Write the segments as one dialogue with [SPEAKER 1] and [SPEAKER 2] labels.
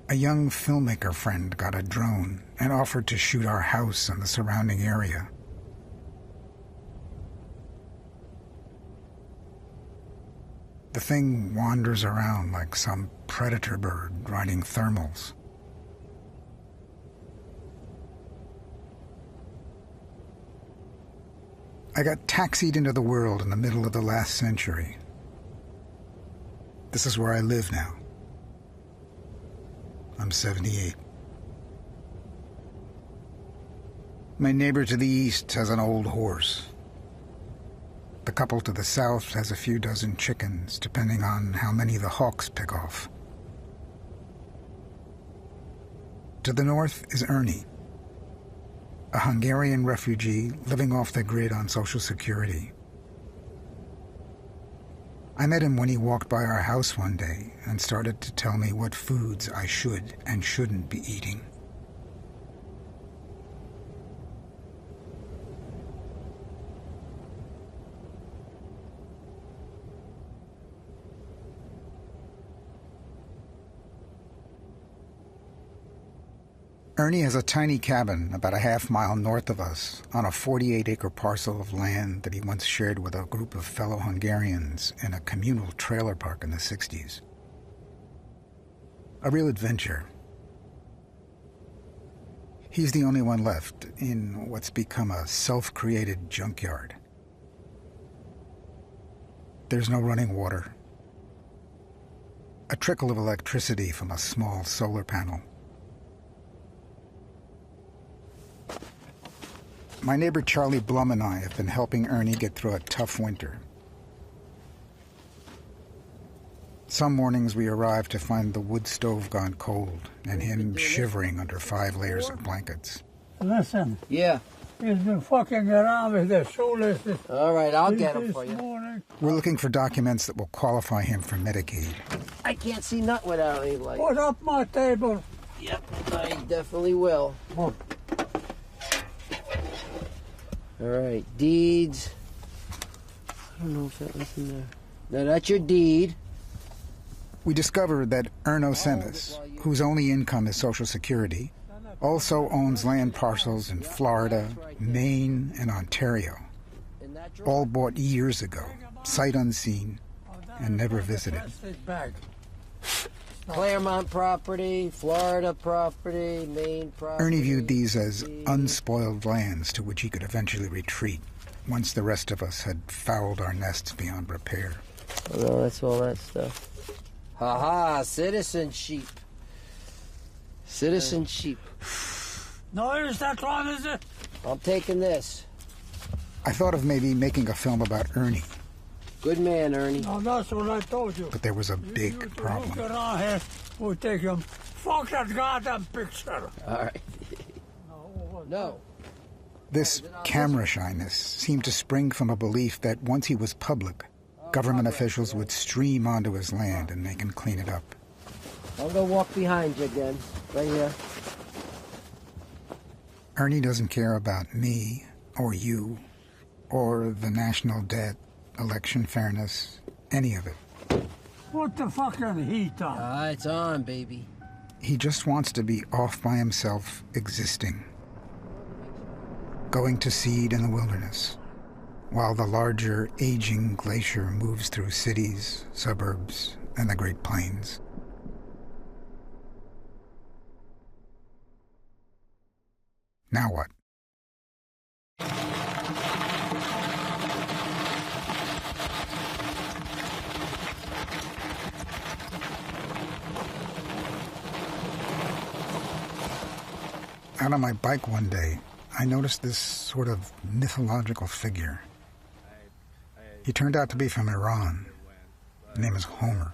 [SPEAKER 1] A young filmmaker friend got a drone and offered to shoot our house and the surrounding area. The thing wanders around like some predator bird riding thermals. I got taxied into the world in the middle of the last century. This is where I live now. I'm 78. My neighbor to the east has an old horse. The couple to the south has a few dozen chickens, depending on how many the hawks pick off. To the north is Ernie, a Hungarian refugee living off the grid on Social Security. I met him when he walked by our house one day and started to tell me what foods I should and shouldn't be eating. Ernie has a tiny cabin about a half-mile north of us on a 48-acre parcel of land that he once shared with a group of fellow Hungarians in a communal trailer park in the 60s. A real adventure. He's the only one left in what's become a self-created junkyard. There's no running water. A trickle of electricity from a small solar panel. My neighbor Charlie Blum and I have been helping Ernie get through a tough winter. Some mornings we arrive to find the wood stove gone cold and him shivering under 5 layers of blankets.
[SPEAKER 2] Listen.
[SPEAKER 3] Yeah.
[SPEAKER 2] He's been fucking around with the shoelaces.
[SPEAKER 3] All right, I'll get him for you.
[SPEAKER 2] Morning.
[SPEAKER 1] We're looking for documents that will qualify him for Medicaid.
[SPEAKER 3] I can't see nothing without any light.
[SPEAKER 2] Put up my table.
[SPEAKER 3] Yep, I definitely will.
[SPEAKER 2] Oh.
[SPEAKER 3] All right, deeds. I don't know if that was in there. Now, that's your deed.
[SPEAKER 1] We discovered that Erno Semis, whose only income is Social Security, also owns land parcels in Florida, Maine, and Ontario, all bought years ago, sight unseen, and never visited.
[SPEAKER 3] Claremont property, Florida property, Maine property.
[SPEAKER 1] Ernie viewed these as unspoiled lands to which he could eventually retreat once the rest of us had fouled our nests beyond repair.
[SPEAKER 3] Oh, no, that's all that stuff. Ha-ha, citizenship. Citizenship.
[SPEAKER 2] No, is that one, is it?
[SPEAKER 3] I'm taking this.
[SPEAKER 1] I thought of maybe making a film about Ernie.
[SPEAKER 3] Good man, Ernie.
[SPEAKER 2] No, that's what I told you.
[SPEAKER 1] But there was a big problem.
[SPEAKER 2] Look around here, we'll take him. Fuck that goddamn picture.
[SPEAKER 3] All right. No.
[SPEAKER 1] This camera shyness seemed to spring from a belief that once he was public, government officials would stream onto his land and make him clean it up.
[SPEAKER 3] I'm going to walk behind you again, right here.
[SPEAKER 1] Ernie doesn't care about me or you or the national debt, election fairness, any of it.
[SPEAKER 2] Put the fucking heat on.
[SPEAKER 3] It's on, baby.
[SPEAKER 1] He just wants to be off by himself, existing. Going to seed in the wilderness, while the larger, aging glacier moves through cities, suburbs, and the Great Plains. Now what? Out on my bike one day, I noticed this sort of mythological figure. He turned out to be from Iran. His name is Homer.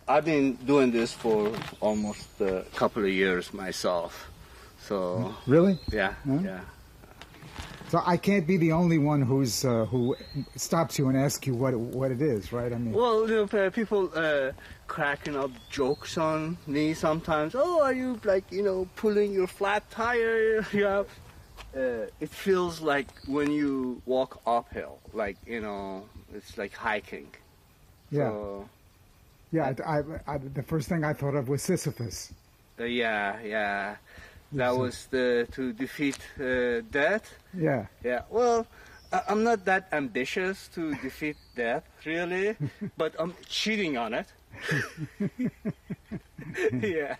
[SPEAKER 4] I've been doing this for almost a couple of years myself. So
[SPEAKER 1] Really?
[SPEAKER 4] yeah,
[SPEAKER 1] Huh?
[SPEAKER 4] yeah.
[SPEAKER 1] So I can't be the only one who stops you and asks you what it is, right? I mean,
[SPEAKER 4] Well, you know, people cracking up jokes on me sometimes. Oh, are you pulling your flat tire? Yeah. It feels like when you walk uphill, it's like hiking.
[SPEAKER 1] yeah,
[SPEAKER 4] So,
[SPEAKER 1] yeah. The first thing I thought of was Sisyphus.
[SPEAKER 4] Yeah. That was to defeat death.
[SPEAKER 1] Yeah.
[SPEAKER 4] Yeah. Well, I'm not that ambitious to defeat death, really, but I'm cheating on it. Yeah.